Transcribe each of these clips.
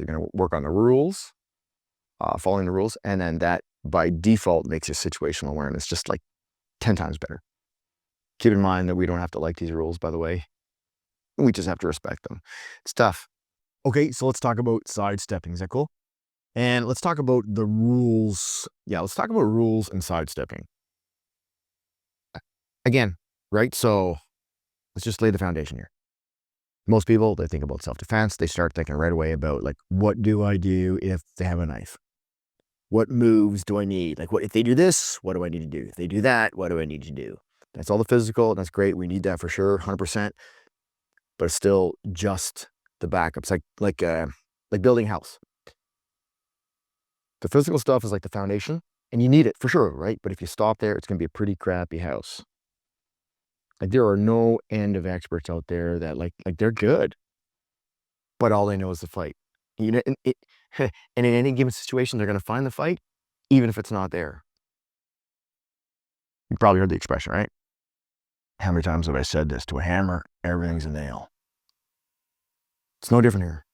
You're going to work on the rules, following the rules, and then that by default makes your situational awareness just like 10 times better. Keep in mind that we don't have to like these rules, by the way. We just have to respect them. It's tough. Okay, so let's talk about sidestepping. Is that cool? And let's talk about the rules. Yeah, let's talk about rules and sidestepping. Again, right? So let's just lay the foundation here. Most people, they think about self-defense. They start thinking right away about like, what do I do if they have a knife? What moves do I need? Like, what if they do this, what do I need to do? If they do that, what do I need to do? That's all the physical. That's great. We need that for sure, 100%. But it's still just the backups, like building a house. The physical stuff is like the foundation, and you need it for sure, right? But if you stop there, it's going to be a pretty crappy house. Like there are no end of experts out there that like they're good, but all they know is the fight. You know, and and in any given situation, they're going to find the fight, even if it's not there. You probably heard the expression, right? How many times have I said this? To a hammer, everything's a nail. It's no different here.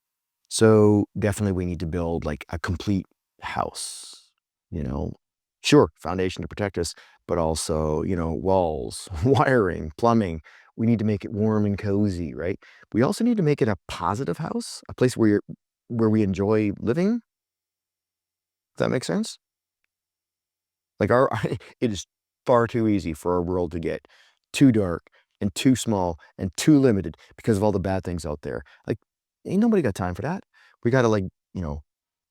So definitely we need to build like a complete house, you know, sure, foundation to protect us, but also, you know, walls, wiring, plumbing. We need to make it warm and cozy, right? We also need to make it a positive house, a place where we enjoy living. Does that make sense? Like it is far too easy for our world to get too dark and too small and too limited because of all the bad things out there. Like, ain't nobody got time for that. We got to like, you know,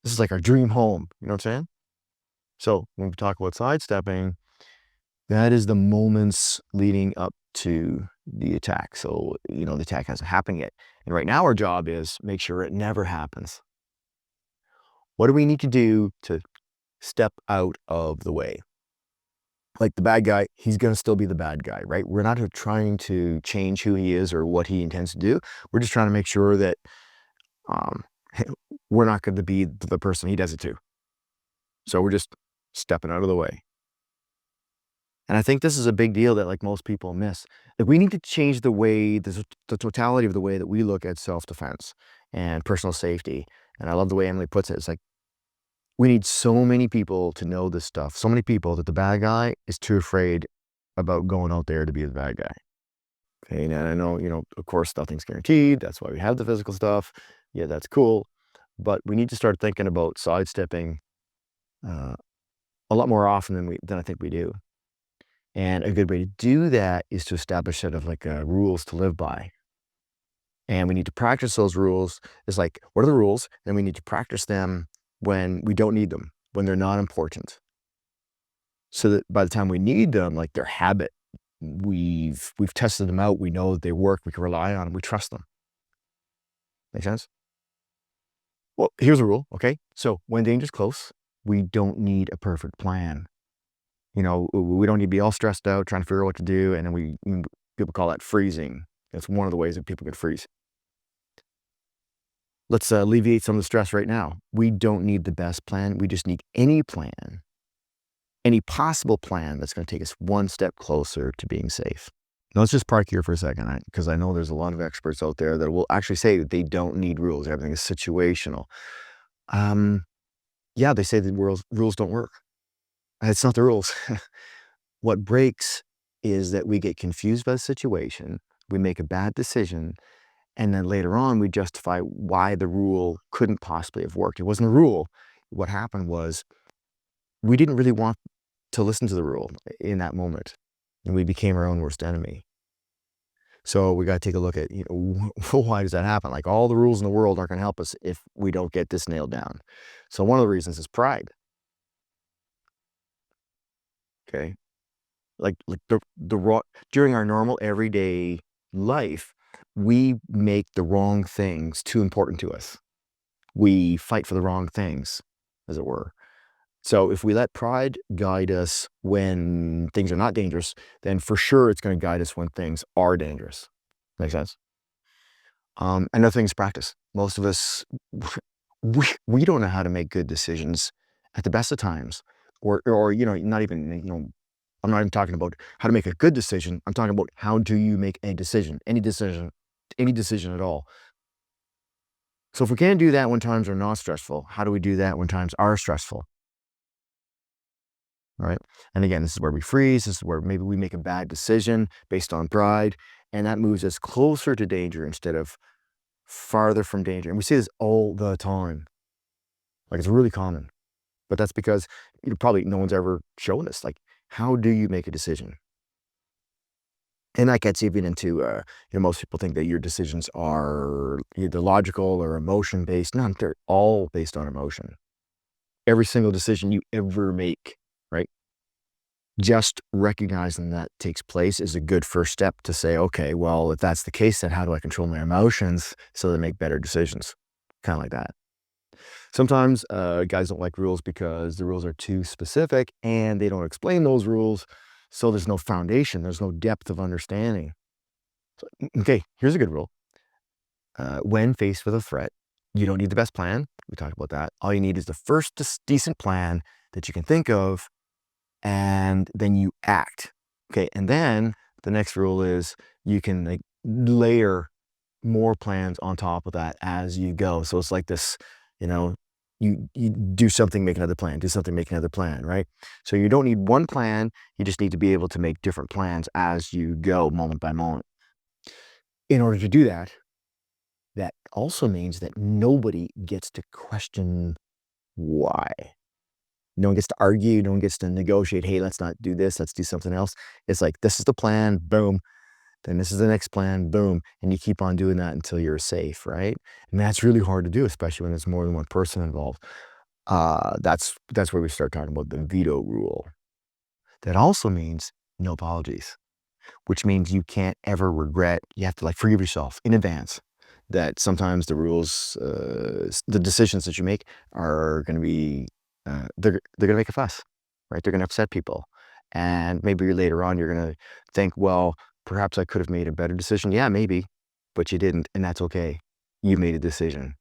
this is like our dream home. You know what I'm saying? So when we talk about sidestepping, that is the moments leading up to the attack. So, you know, the attack hasn't happened yet. And right now our job is make sure it never happens. What do we need to do to step out of the way? Like the bad guy, he's going to still be the bad guy, right? We're not trying to change who he is or what he intends to do. We're just trying to make sure that um, we're not going to be the person he does it to. So we're just stepping out of the way. And I think this is a big deal that like most people miss. Like we need to change the way, the totality of the way that we look at self-defense and personal safety. And I love the way Emily puts it. It's like, we need so many people to know this stuff. So many people that the bad guy is too afraid about going out there to be the bad guy. Okay, and I know, you know, of course, nothing's guaranteed. That's why we have the physical stuff. Yeah, that's cool. But we need to start thinking about sidestepping a lot more often than I think we do. And a good way to do that is to establish a set of like rules to live by. And we need to practice those rules. It's like, what are the rules? And we need to practice them when we don't need them, when they're not important. So that by the time we need them, like they're habit, we've tested them out. We know that they work. We can rely on them. We trust them. Make sense? Well, here's a rule. Okay. So when danger's close, we don't need a perfect plan. You know, we don't need to be all stressed out trying to figure out what to do. And then people call that freezing. That's one of the ways that people can freeze. Let's alleviate some of the stress right now. We don't need the best plan. We just need any plan, any possible plan that's going to take us one step closer to being safe. Now, let's just park here for a second, because I know there's a lot of experts out there that will actually say that they don't need rules. Everything is situational. Yeah, they say that rules don't work. It's not the rules. What breaks is that we get confused by the situation, we make a bad decision, and then later on we justify why the rule couldn't possibly have worked. It wasn't a rule. What happened was we didn't really want to listen to the rule in that moment, and we became our own worst enemy. So we got to take a look at, you know, why does that happen? Like all the rules in the world aren't going to help us if we don't get this nailed down. So one of the reasons is pride. Okay. Like during our normal everyday life, we make the wrong things too important to us. We fight for the wrong things, as it were. So if we let pride guide us when things are not dangerous, then for sure it's going to guide us when things are dangerous. Make sense? Another thing is practice. Most of us, we don't know how to make good decisions at the best of times, or you know, not even, you know, I'm not even talking about how to make a good decision. I'm talking about how do you make a decision, any decision at all. So if we can't do that when times are not stressful, how do we do that when times are stressful? All right. And again, this is where we freeze. This is where maybe we make a bad decision based on pride. And that moves us closer to danger instead of farther from danger. And we see this all the time. Like it's really common. But that's because probably no one's ever shown this. Like, how do you make a decision? And that gets even into, most people think that your decisions are either logical or emotion based. No, they're all based on emotion. Every single decision you ever make, right? Just recognizing that takes place is a good first step to say, okay, well, if that's the case, then how do I control my emotions so that I make better decisions? Kind of like that. Sometimes guys don't like rules because the rules are too specific and they don't explain those rules. So there's no foundation, there's no depth of understanding. So, okay, here's a good rule. When faced with a threat, you don't need the best plan. We talked about that. All you need is the first decent plan that you can think of, and then you act. Okay, and then the next rule is you can like layer more plans on top of that as you go. So it's like this, you know, you do something, make another plan, do something, make another plan, right? So you don't need one plan, you just need to be able to make different plans as you go, moment by moment. In order to do that, that also means that nobody gets to question why. No one gets to argue, no one gets to negotiate, hey, let's not do this, let's do something else. It's like, this is the plan, boom. Then this is the next plan, boom. And you keep on doing that until you're safe, right? And that's really hard to do, especially when there's more than one person involved. That's where we start talking about the veto rule. That also means no apologies, which means you can't ever regret. You have to like forgive yourself in advance that sometimes the rules, the decisions that you make are going to be, they're going to make a fuss, right? They're going to upset people. And maybe later on, you're going to think, well, perhaps I could have made a better decision. Yeah, maybe, but you didn't. And that's okay. You made a decision.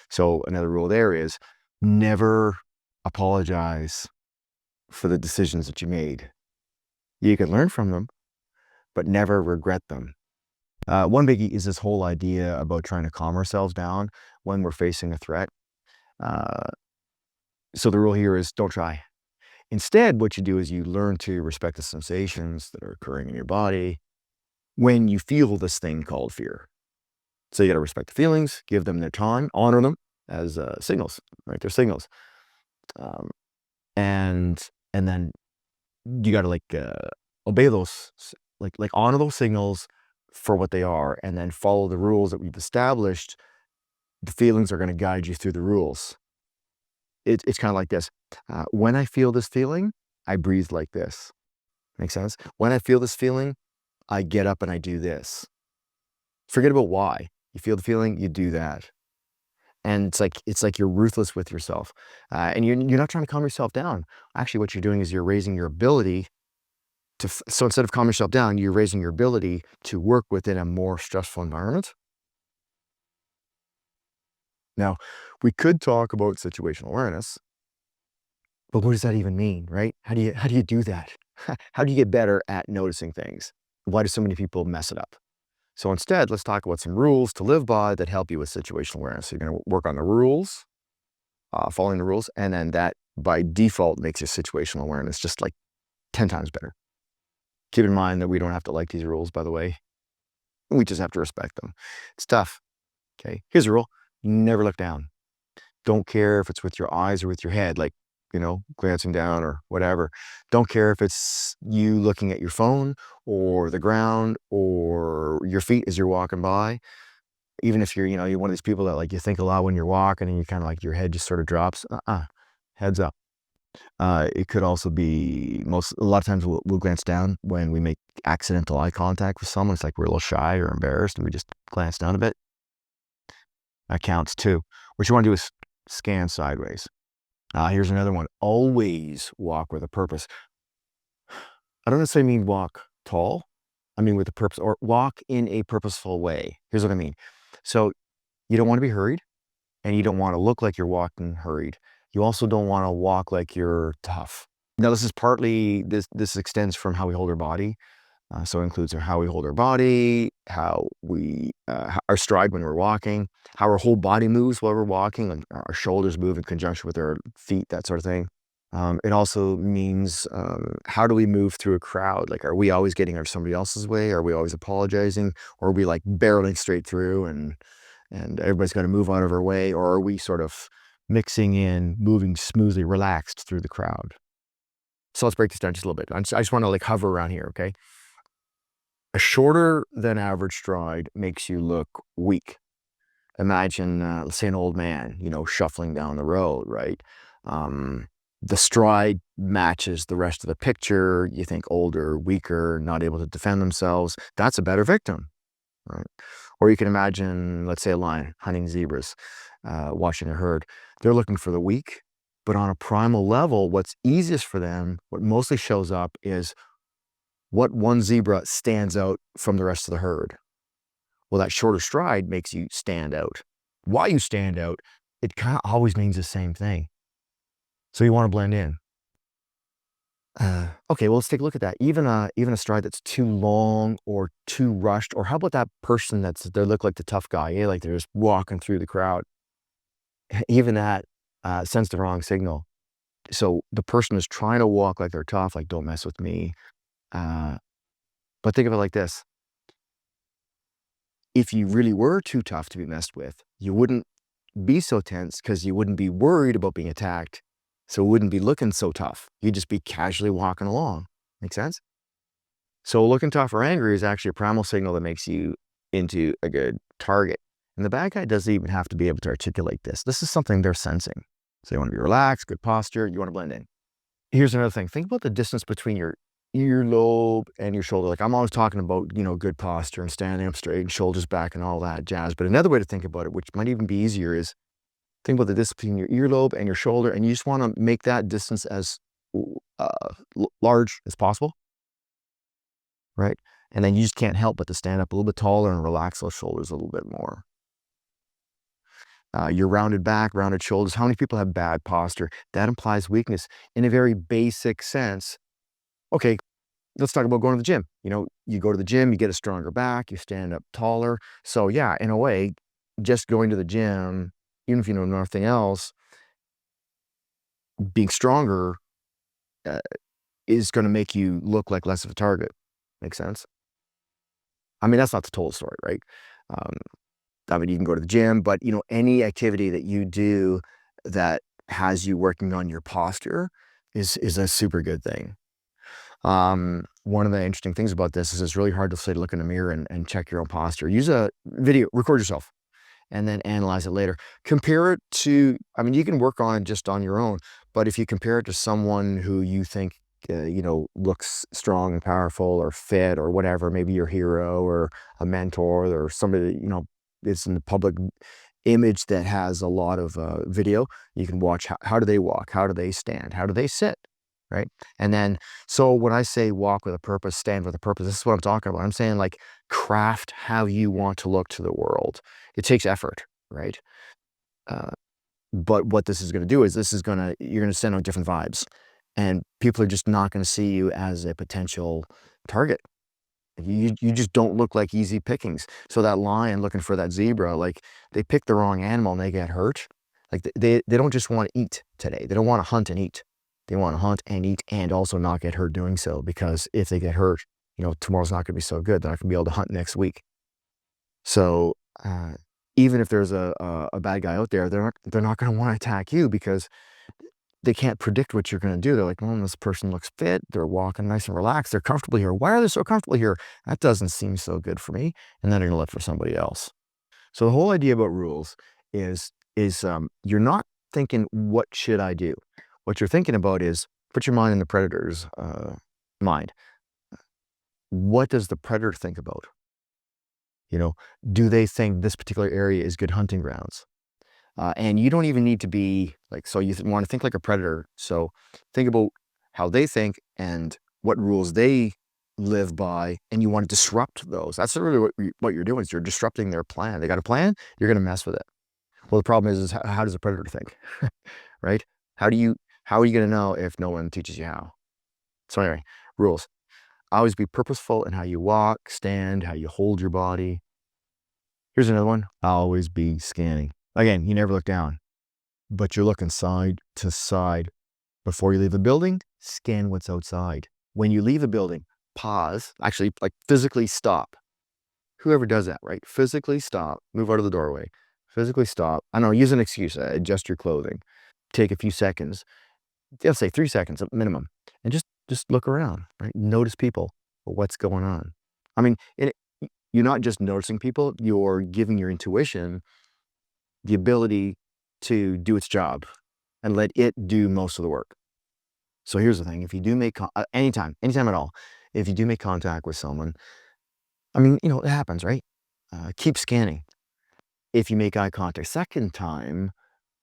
So another rule there is never apologize for the decisions that you made. You can learn from them, but never regret them. One biggie is this whole idea about trying to calm ourselves down when we're facing a threat. Uh, so the rule here is don't try. Instead, what you do is you learn to respect the sensations that are occurring in your body when you feel this thing called fear. So you got to respect the feelings, give them their time, honor them as signals, right? They're signals, um, and and then you got to obey those, like honor those signals for what they are, and then follow the rules that we've established. The feelings are going to guide you through the rules. It's kind of like this. When I feel this feeling, I breathe like this. Make sense? When I feel this feeling, I get up and I do this. Forget about why. You feel the feeling, you do that. And it's like you're ruthless with yourself. And you're not trying to calm yourself down. Actually, what you're doing is you're raising your ability to, so instead of calming yourself down, you're raising your ability to work within a more stressful environment. Now, we could talk about situational awareness, but what does that even mean, right? How do you do that? How do you get better at noticing things? Why do so many people mess it up? So instead, let's talk about some rules to live by that help you with situational awareness. So you're going to work on the rules, following the rules, and then that by default makes your situational awareness just like 10 times better. Keep in mind that we don't have to like these rules, by the way. We just have to respect them. It's tough. Okay. Here's a rule. Never look down. Don't care if it's with your eyes or with your head, like, glancing down or whatever. Don't care if it's you looking at your phone or the ground or your feet as you're walking by. Even if you're one of these people that like you think a lot when you're walking and you kind of like your head just sort of drops. Heads up. It could also be a lot of times we'll glance down when we make accidental eye contact with someone. It's like we're a little shy or embarrassed and we just glance down a bit. That counts too. What you want to do is scan sideways. Here's another one. Always walk with a purpose. I don't necessarily mean walk tall. I mean with a purpose, or walk in a purposeful way. Here's what I mean. So you don't want to be hurried and you don't want to look like you're walking hurried. You also don't want to walk like you're tough. Now this is partly, this extends from how we hold our body. So it includes how we hold our body, our stride when we're walking, how our whole body moves while we're walking, like our shoulders move in conjunction with our feet, that sort of thing. It also means how do we move through a crowd? Like, are we always getting out of somebody else's way? Are we always apologizing? Or are we like barreling straight through and everybody's going to move out of our way? Or are we sort of mixing in, moving smoothly, relaxed through the crowd? So let's break this down just a little bit. I just want to like hover around here, okay? A shorter than average stride makes you look weak. Imagine, let's say an old man, shuffling down the road, right? The stride matches the rest of the picture. You think older, weaker, not able to defend themselves. That's a better victim, right? Or you can imagine, let's say a lion hunting zebras, watching a herd. They're looking for the weak, but on a primal level, what's easiest for them, what mostly shows up is what one zebra stands out from the rest of the herd. Well, that shorter stride makes you stand out. Why you stand out, it kind of always means the same thing. So you want to blend in. Okay, well, let's take a look at that. Even a stride that's too long or too rushed, or how about that person they look like the tough guy, yeah, like they're just walking through the crowd. Even that sends the wrong signal. So the person is trying to walk like they're tough, like don't mess with me. Uh, but think of it like this: if you really were too tough to be messed with, you wouldn't be so tense because you wouldn't be worried about being attacked. So it wouldn't be looking so tough. You'd just be casually walking along. Make sense? So looking tough or angry is actually a primal signal that makes you into a good target. And the bad guy doesn't even have to be able to articulate this. This is something they're sensing. So you want to be relaxed, good posture, you want to blend in. Here's another thing. Think about the distance between your earlobe and your shoulder. Like I'm always talking about, good posture and standing up straight and shoulders back and all that jazz. But another way to think about it, which might even be easier, is think about the distance between your earlobe and your shoulder, and you just want to make that distance as uh, large as possible, right? And then you just can't help but to stand up a little bit taller and relax those shoulders a little bit more. Your rounded back, rounded shoulders. How many people have bad posture? That implies weakness in a very basic sense. Okay, let's talk about going to the gym. You go to the gym, you get a stronger back, you stand up taller. So yeah, in a way, just going to the gym, even if you know nothing else, being stronger uh, is going to make you look like less of a target. Makes sense? I mean, that's not the total story, right? Um, I mean, you can go to the gym, but any activity that you do that has you working on your posture is a super good thing. One of the interesting things about this is it's really hard to say to look in the mirror and check your own posture. Use a video, record yourself, and then analyze it later. Compare it to, I mean, you can work on it just on your own, but if you compare it to someone who you think, looks strong and powerful or fit or whatever, maybe your hero or a mentor or somebody that, is in the public image that has a lot of video, you can watch how do they walk? How do they stand? How do they sit? Right. And then, so when I say walk with a purpose, stand with a purpose, this is what I'm talking about. I'm saying like craft how you want to look to the world. It takes effort, right? Uh, but what this is going to do is you're going to send out different vibes, and people are just not going to see you as a potential target. You just don't look like easy pickings. So that lion looking for that zebra, like they pick the wrong animal and they get hurt. Like they don't just want to eat today. They don't want to hunt and eat. They want to hunt and eat and also not get hurt doing so, because if they get hurt, tomorrow's not going to be so good. They're not going to be able to hunt next week. So even if there's a bad guy out there, they're not going to want to attack you because they can't predict what you're going to do. They're like, well, this person looks fit. They're walking nice and relaxed. They're comfortable here. Why are they so comfortable here? That doesn't seem so good for me. And then they're going to look for somebody else. So the whole idea about rules is you're not thinking, what should I do? What you're thinking about is put your mind in the predator's mind. What does the predator think about? Do they think this particular area is good hunting grounds? And you don't even need to be like, so you want to think like a predator. So think about how they think and what rules they live by, and you want to disrupt those. That's really what you're doing, is you're disrupting their plan. They got a plan, you're going to mess with it. Well, the problem is how does a predator think, right? How are you going to know if no one teaches you how? So anyway, rules. Always be purposeful in how you walk, stand, how you hold your body. Here's another one. Always be scanning. Again, you never look down, but you're looking side to side. Before you leave the building, scan what's outside. When you leave the building, pause, actually like physically stop. Whoever does that, right? Physically stop, move out of the doorway, physically stop. I don't know, use an excuse, adjust your clothing. Take a few seconds, let's say 3 seconds at minimum, and just look around, right? Notice people, what's going on. I mean, you're not just noticing people, you're giving your intuition the ability to do its job and let it do most of the work. So here's the thing, if you do make, anytime at all, if you do make contact with someone, I mean, it happens, right? Keep scanning. If you make eye contact second time,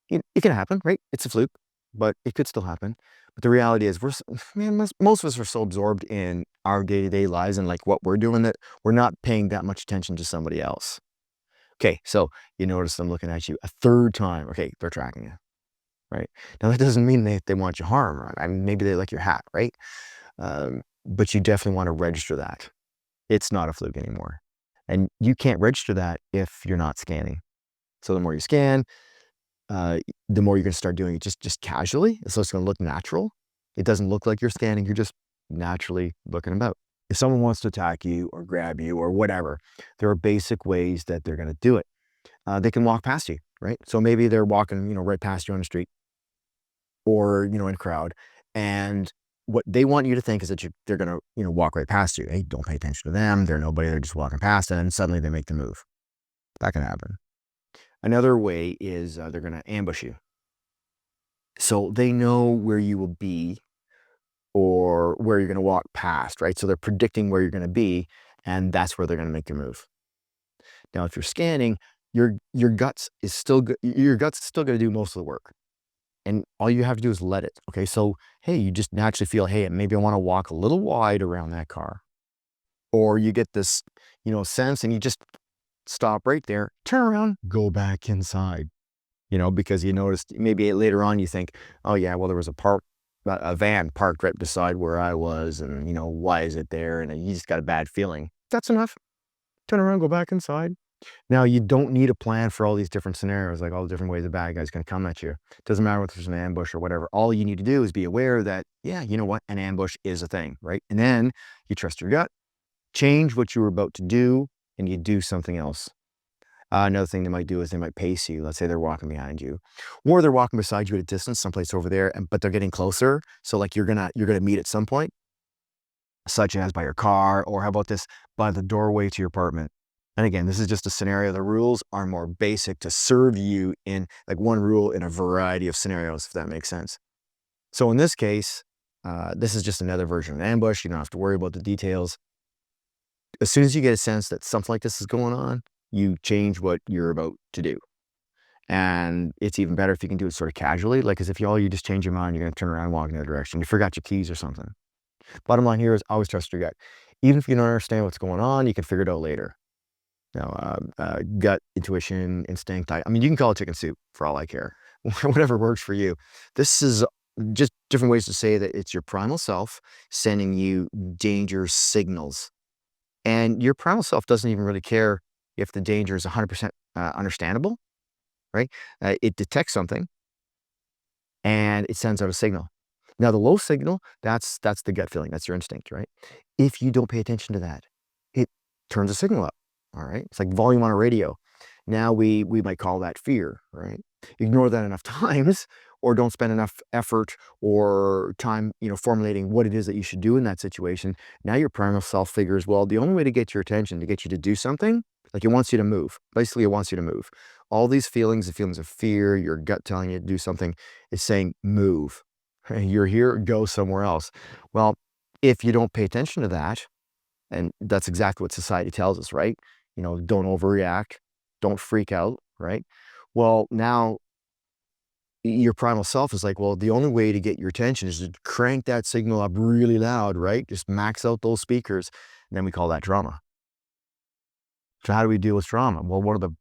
it can happen, right? It's a fluke, but it could still happen. But the reality is man, most of us are so absorbed in our day-to-day lives and like what we're doing that we're not paying that much attention to somebody else. Okay, so you notice them looking at you a third time. Okay, they're tracking you, right? Now that doesn't mean they want you harm, right? I mean, maybe they like your hat, right? But you definitely want to register that. It's not a fluke anymore. And you can't register that if you're not scanning. So the more you scan, the more you're gonna start doing it just casually. So it's gonna look natural. It doesn't look like you're scanning, you're just naturally looking about. If someone wants to attack you or grab you or whatever, there are basic ways that they're gonna do it. They can walk past you, right? So maybe they're walking, right past you on the street or, in a crowd, and what they want you to think is that they're gonna, walk right past you. Hey, don't pay attention to them. They're nobody. They're just walking past, and then suddenly they make the move. That can happen. Another way is they're gonna ambush you. So they know where you will be or where you're gonna walk past, right? So they're predicting where you're gonna be, and that's where they're gonna make your move. Now, if you're scanning, your guts is still good. Your guts is still gonna do most of the work, and all you have to do is let it. Okay, so hey, you just naturally feel, hey, maybe I want to walk a little wide around that car, or you get this, sense, and you just stop right there, turn around, go back inside. Because you noticed maybe later on you think, oh yeah, well there was a van parked right beside where I was, and why is it there? And you just got a bad feeling. That's enough. Turn around, go back inside. Now you don't need a plan for all these different scenarios, like all the different ways the bad guy's going to come at you. Doesn't matter if there's an ambush or whatever. All you need to do is be aware that, yeah, you know what, an ambush is a thing, right? And then you trust your gut, change what you were about to do, and you do something else. Another thing they might do is they might pace you. Let's say they're walking behind you, or they're walking beside you at a distance, someplace over there, but they're getting closer. So like you're gonna meet at some point, such as by your car, or how about this, by the doorway to your apartment. And again, this is just a scenario. The rules are more basic to serve you in like one rule in a variety of scenarios, if that makes sense. So in this case, this is just another version of an ambush. You don't have to worry about the details. As soon as you get a sense that something like this is going on, you change what you're about to do. And it's even better if you can do it sort of casually, like as if you just change your mind, you're gonna turn around and walk in the other direction. You forgot your keys or something. Bottom line here is always trust your gut. Even if you don't understand what's going on, you can figure it out later. Gut, intuition, instinct. I mean, you can call it chicken soup for all I care. Whatever works for you. This is just different ways to say that it's your primal self sending you danger signals. And your primal self doesn't even really care if the danger is 100% understandable, right? It detects something and it sends out a signal. Now, the low signal, that's the gut feeling. That's your instinct, right? If you don't pay attention to that, it turns a signal up, all right? It's like volume on a radio. Now we might call that fear, right? Ignore that enough times or don't spend enough effort or time, formulating what it is that you should do in that situation. Now your primal self figures, well, the only way to get your attention, to get you to do something, like it wants you to move. Basically, it wants you to move. All these feelings, the feelings of fear, your gut telling you to do something, is saying move. You're here, go somewhere else. Well, if you don't pay attention to that, and that's exactly what society tells us, right? Don't overreact, don't freak out, right? Well, now your primal self is like, well, the only way to get your attention is to crank that signal up really loud, right? Just max out those speakers. And then we call that drama. So how do we deal with drama? Well, one of the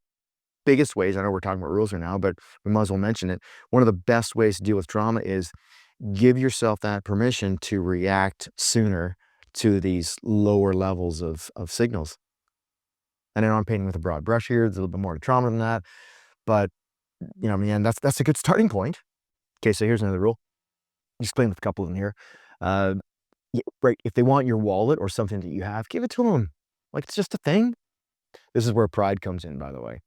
biggest ways, I know we're talking about rules right now, but we might as well mention it. One of the best ways to deal with drama is give yourself that permission to react sooner to these lower levels of signals. And I know I'm painting with a broad brush here. There's a little bit more to trauma than that, but I mean, that's a good starting point. Okay, so here's another rule. Just playing with a couple of them here. Uh, right, if they want your wallet or something that you have, give it to them. Like it's just a thing. This is where pride comes in, by the way.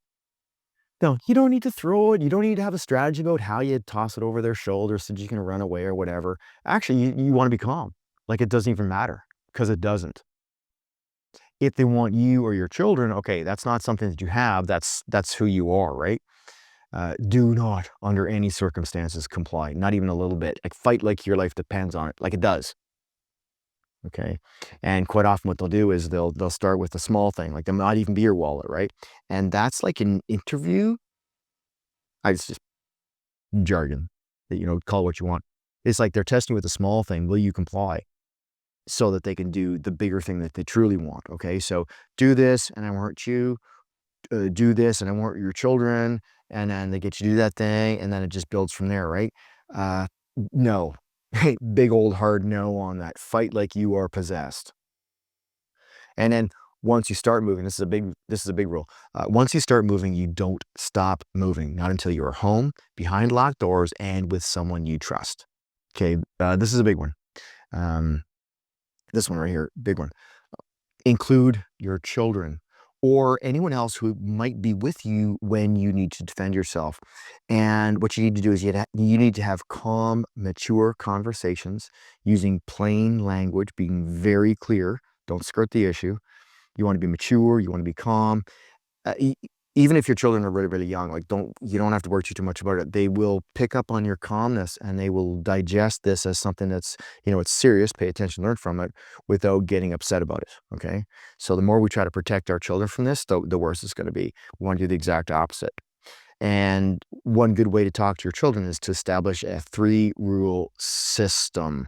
No, you don't need to throw it. You don't need to have a strategy about how you toss it over their shoulder so that you can run away or whatever. Actually, you want to be calm. Like it doesn't even matter because it doesn't. If they want you or your children, okay, that's not something that you have. That's who you are, right? Do not, under any circumstances, comply. Not even a little bit. Like fight like your life depends on it, like it does. Okay, and quite often what they'll do is they'll start with a small thing, like they might even be your wallet, right? And that's like an interview. It's just jargon that call it what you want. It's like they're testing with a small thing. Will you comply? So that they can do the bigger thing that they truly want. Okay, so do this, and I won't hurt you. Do this, and I won't hurt your children. And then they get you to do that thing, and then it just builds from there, right? Uh, no, big old hard no on that. Fight like you are possessed. And then once you start moving, this is a big rule. Once you start moving, you don't stop moving. Not until you are home, behind locked doors, and with someone you trust. Okay, this is a big one. Um, this one right here, big one. Include your children or anyone else who might be with you when you need to defend yourself. And what you need to do is you need to have calm, mature conversations using plain language, being very clear. Don't skirt the issue. You want to be mature. You want to be calm. Even if your children are really, really young, like you don't have to worry too much about it. They will pick up on your calmness and they will digest this as something that's, it's serious. Pay attention, learn from it without getting upset about it. Okay. So the more we try to protect our children from this, the worse it's going to be. We want to do the exact opposite. And one good way to talk to your children is to establish a 3-rule system.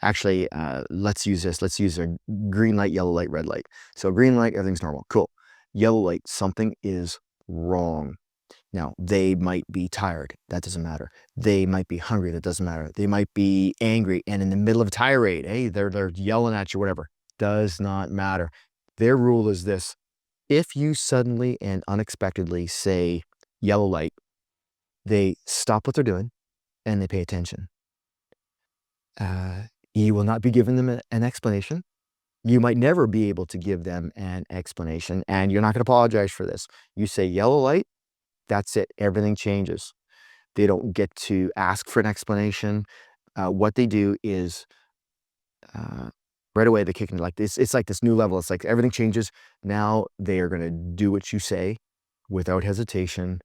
Actually, let's use this. Let's use a green light, yellow light, red light. So green light, everything's normal. Cool. Yellow light, something is wrong. Now, they might be tired. That doesn't matter. They might be hungry. That doesn't matter. They might be angry and in the middle of a tirade. Hey, they're yelling at you, whatever. Does not matter. Their rule is this. If you suddenly and unexpectedly say yellow light, they stop what they're doing and they pay attention. You will not be giving them an explanation. You might never be able to give them an explanation, and you're not going to apologize for this. You say yellow light, that's it. Everything changes. They don't get to ask for an explanation. What they do is right away they kick into like this. It's like this new level. It's like everything changes. Now they are going to do what you say without hesitation,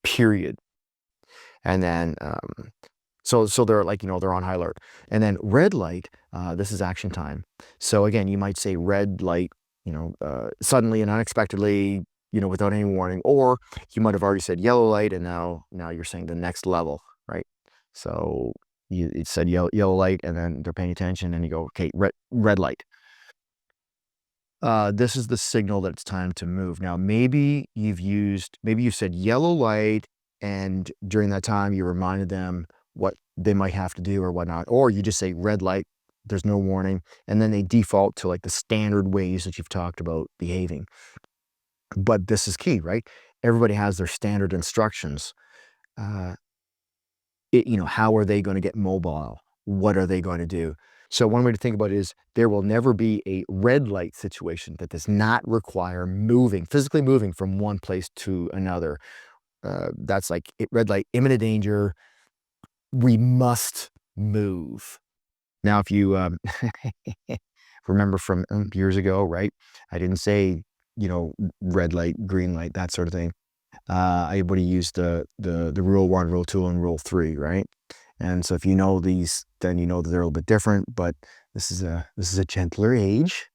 period. And then so they're like, they're on high alert. And then red light, this is action time. So again, you might say red light, suddenly and unexpectedly, without any warning, or you might have already said yellow light, and now you're saying the next level, right? So it said yellow light, and then they're paying attention, and you go, okay, red light. This is the signal that it's time to move. Now, maybe you said yellow light, and during that time you reminded them what they might have to do or whatnot, or you just say red light, there's no warning, and then they default to like the standard ways that you've talked about behaving. But this is key, right? Everybody has their standard instructions. Uh, how are they going to get mobile? What are they going to do? So one way to think about it is there will never be a red light situation that does not require physically moving from one place to another. That's like red light, imminent danger. We must move. Now, if you remember from years ago, right? I didn't say, red light, green light, that sort of thing. I would have used the rule 1, rule 2, and rule 3, right? And so if you know these, then you know that they're a little bit different, but this is a gentler age.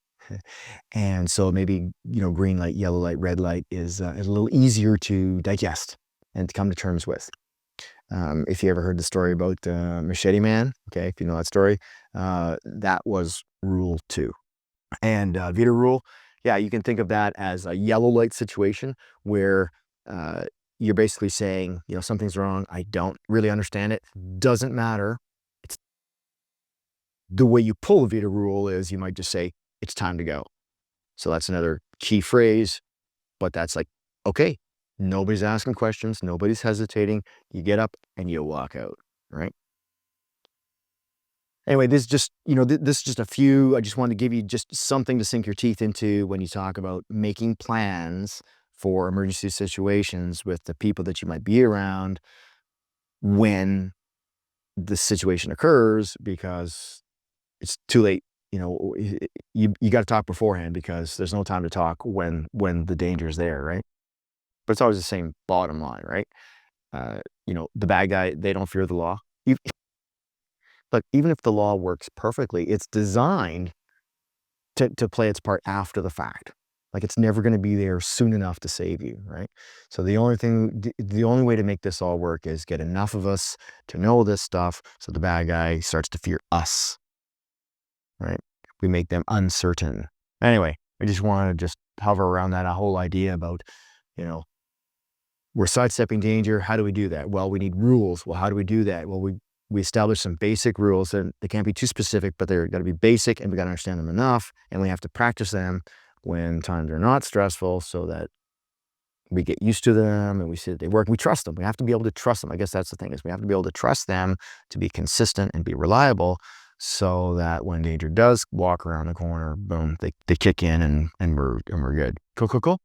And so maybe, green light, yellow light, red light is a little easier to digest and to come to terms with. If you ever heard the story about Machete Man, okay, if you know that story, that was rule 2. And Vita rule, yeah, you can think of that as a yellow light situation where you're basically saying, something's wrong. I don't really understand it. Doesn't matter. The way you pull a Vita rule is you might just say, it's time to go. So that's another key phrase, but that's like, okay, nobody's asking questions, nobody's hesitating. You get up and you walk out, right? Anyway, this is just, this is just a few. I just wanted to give you just something to sink your teeth into when you talk about making plans for emergency situations with the people that you might be around when the situation occurs, because it's too late. You got to talk beforehand, because there's no time to talk when the danger is there, right? But it's always the same bottom line, right? The bad guy, they don't fear the law. Look, even if the law works perfectly, it's designed to play its part after the fact. Like, it's never going to be there soon enough to save you, right? So the only way to make this all work is get enough of us to know this stuff, so the bad guy starts to fear us, right? We make them uncertain. Anyway, I just want to just hover around that whole idea about, you know, we're sidestepping danger. How do we do that? Well, we need rules. Well, how do we do that? Well, we establish some basic rules, and they can't be too specific, but they're got to be basic, and we got to understand them enough, and we have to practice them when times are not stressful, so that we get used to them and we see that they work. We trust them. We have to be able to trust them. I guess that's the thing, is we have to be able to trust them to be consistent and be reliable, so that when danger does walk around the corner, boom, they kick in, and we're good. Cool, cool, cool.